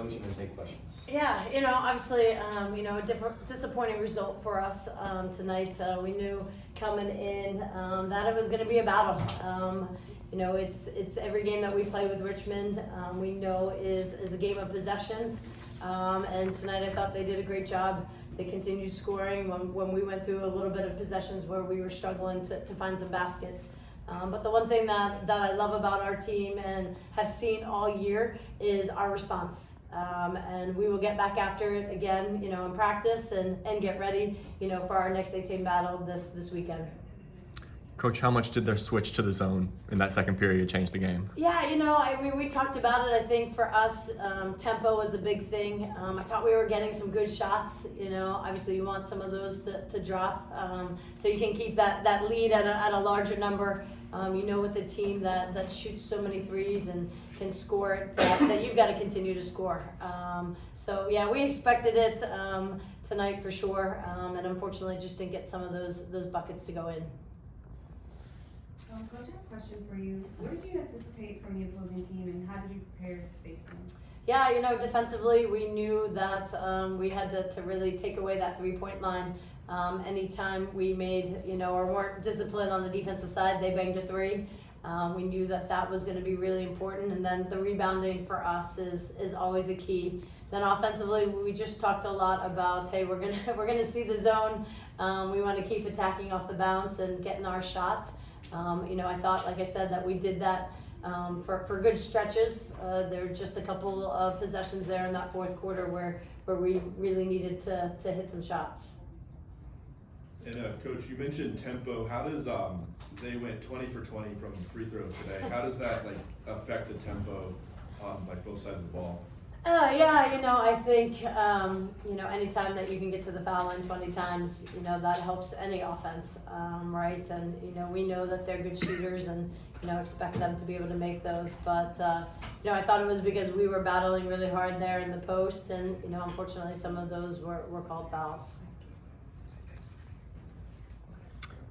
coach and then take questions. Yeah, obviously, a disappointing result for us tonight. We knew coming in that it was going to be a battle. It's every game that we play with Richmond. We know is a game of possessions, and tonight I thought they did a great job. They continued scoring when we went through a little bit of possessions where we were struggling to find some baskets. But the one thing that I love about our team and have seen all year is our response. And we will get back after it again, in practice and get ready, for our next 8-team battle this weekend. Coach, how much did their switch to the zone in that second period change the game? Yeah, we talked about it. I think for us, tempo was a big thing. I thought we were getting some good shots. Obviously you want some of those to drop, so you can keep that lead at a larger number. With a team that shoots so many threes and can score it, that you've got to continue to score. So yeah, we expected it tonight for sure, and unfortunately just didn't get some of those buckets to go in. Coach, I have a question for you. What did you anticipate from the opposing team, and how did you prepare to face them? Yeah, defensively, we knew that we had to really take away that 3-point line. Anytime we made, or weren't disciplined on the defensive side, they banged a three. We knew that was going to be really important, and then the rebounding for us is always a key. Then offensively, we just talked a lot about, hey, we're gonna see the zone. We want to keep attacking off the bounce and getting our shot. I thought, like I said, that we did that for good stretches. There were just a couple of possessions there in that fourth quarter where we really needed to hit some shots. And Coach, you mentioned tempo. How does they went 20 for 20 from free throws today? How does that affect the tempo on both sides of the ball? I think anytime that you can get to the foul line 20 times, that helps any offense, right? And we know that they're good shooters, and expect them to be able to make those. But I thought it was because we were battling really hard there in the post, and unfortunately some of those were called fouls.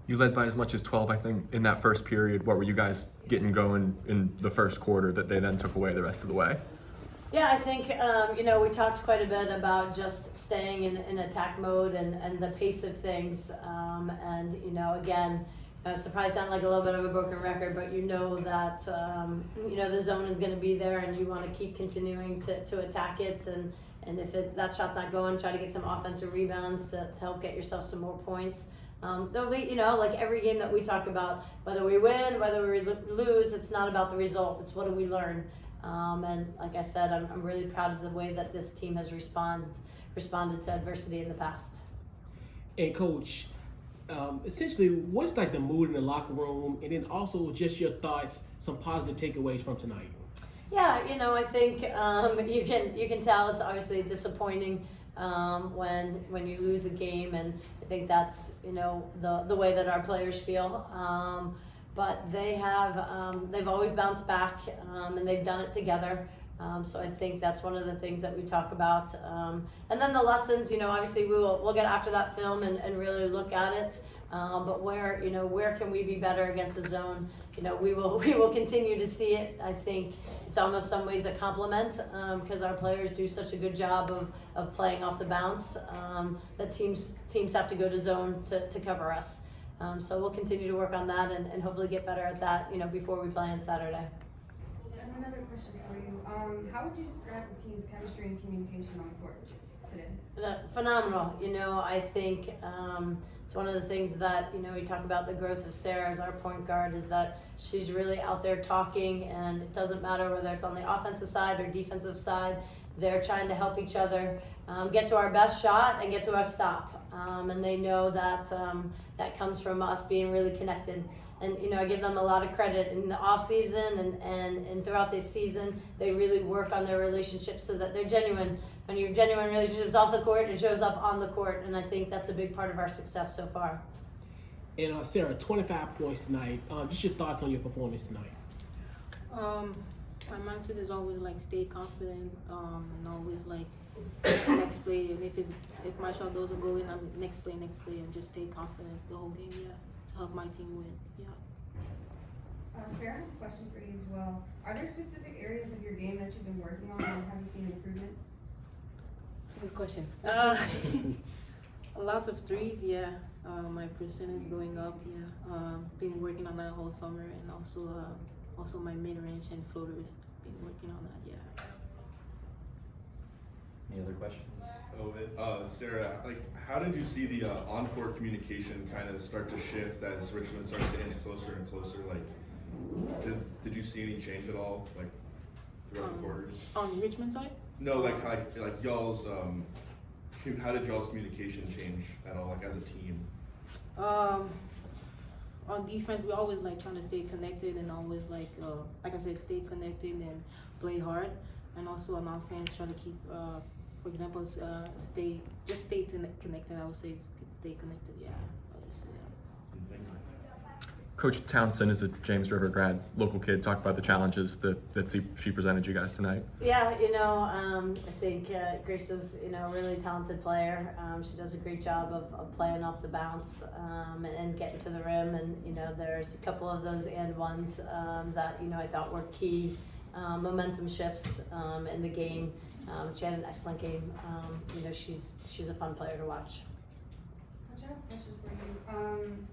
You led by as much as 12, I think, in that first period. What were you guys getting going in the first quarter that they then took away the rest of the way? Yeah, I think, we talked quite a bit about just staying in attack mode and the pace of things. Again, surprised sound like a little bit of a broken record, but that, the zone is going to be there, and you want to keep continuing to attack it. And if that shot's not going, try to get some offensive rebounds to help get yourself some more points. There'll be, like every game that we talk about, whether we win, whether we lose, it's not about the result. It's what do we learn. And like I said, I'm really proud of the way that this team has responded to adversity in the past. And Coach, essentially, what's the mood in the locker room, and then also just your thoughts, some positive takeaways from tonight? Yeah, I think you can tell it's obviously disappointing when you lose a game, and I think that's the way that our players feel. But they've always bounced back, and they've done it together. So I think that's one of the things that we talk about. And then the lessons, obviously we'll get after that film and really look at it. But where can we be better against the zone? We will continue to see it. I think it's almost some ways a compliment, because our players do such a good job of playing off the bounce, that teams have to go to zone to cover us. So we'll continue to work on that and hopefully get better at that, before we play on Saturday. And another question for you. How would you describe the team's chemistry and communication on the court today? Phenomenal. I think it's one of the things that, we talk about the growth of Sarah as our point guard, is that she's really out there talking, and it doesn't matter whether it's on the offensive side or defensive side. They're trying to help each other get to our best shot and get to our stop. And they know that that comes from us being really connected. And I give them a lot of credit in the off season and throughout this season. They really work on their relationships so that they're genuine. When you have genuine relationships off the court, it shows up on the court, and I think that's a big part of our success so far. And Sarah, 25 points tonight. Just your thoughts on your performance tonight. My mindset is always stay confident, and always next play. And if my shot doesn't go in, I'm next play, and just stay confident the whole game. Yeah, to help my team win. Yeah. Sarah, I have a question for you as well. Are there specific areas of your game that you've been working on, and have you seen improvements? That's a good question. Lots of threes, yeah. My percentage going up, yeah. Been working on that whole summer, and also my mid range and floaters. Been working on that, yeah. Any other questions? Sarah, like, how did you see the on-court communication kind of start to shift as Richmond started to inch closer and closer? Like, did you see any change at all, like, throughout the quarters? On Richmond side? No, like y'all's how did y'all's communication change at all, like as a team? On defense, we always like trying to stay connected and always like I said, stay connected and play hard. And also on offense, try to keep, for example, stay connected. I would say stay connected. Yeah, I would say that. Coach Townsend is a James River grad, local kid. Talk about the challenges that she presented you guys tonight. Yeah, I think Grace is, a really talented player. She does a great job of playing off the bounce and getting to the rim. And, there's a couple of those and ones that, I thought were key momentum shifts in the game. She had an excellent game. She's a fun player to watch. Coach, I have a question for you.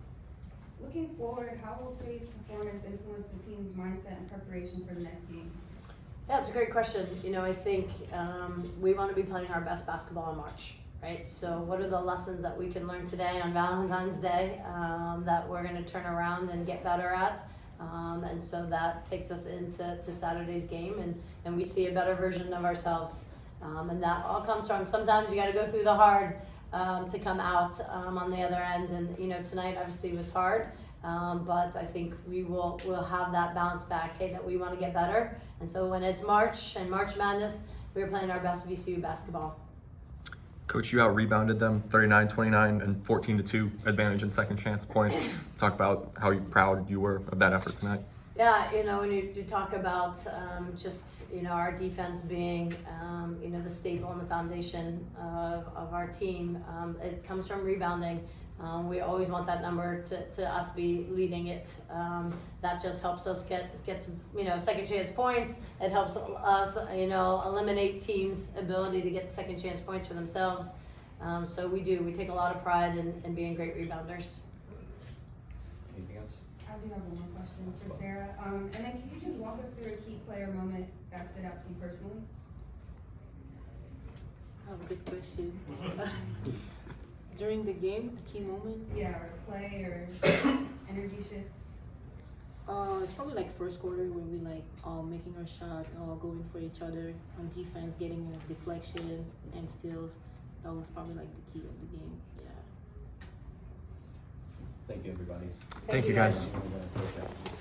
Looking forward, how will today's performance influence the team's mindset and preparation for the next game? Yeah, it's a great question. I think we want to be playing our best basketball in March, right? So what are the lessons that we can learn today on Valentine's Day that we're going to turn around and get better at? And so that takes us into Saturday's game, and we see a better version of ourselves. And that all comes from, sometimes you got to go through the hard to come out on the other end. And tonight obviously was hard, but I think we'll have that bounce back. Hey, that we want to get better. And so when it's March and March Madness, we're playing our best VCU basketball. Coach, you out-rebounded them 39-29 and 14-2 advantage in second chance points. Talk about how proud you were of that effort tonight. Yeah, when you talk about just, our defense being, the staple and the foundation of our team, it comes from rebounding. We always want that number to us be leading it. That just helps us get some, second chance points. It helps us, eliminate teams' ability to get second chance points for themselves. So we take a lot of pride in being great rebounders. Anything else? I do have one more question for Sarah. And then can you just walk us through a key player moment that stood out to you personally? I have a good question. During the game, a key moment. Yeah, or play or energy shift. It's probably like first quarter where we like all making our shot, all going for each other on defense, getting a deflection and steals. That was probably like the key of the game. Yeah. Thank you, everybody. Thank you, guys. We're gonna approach after this.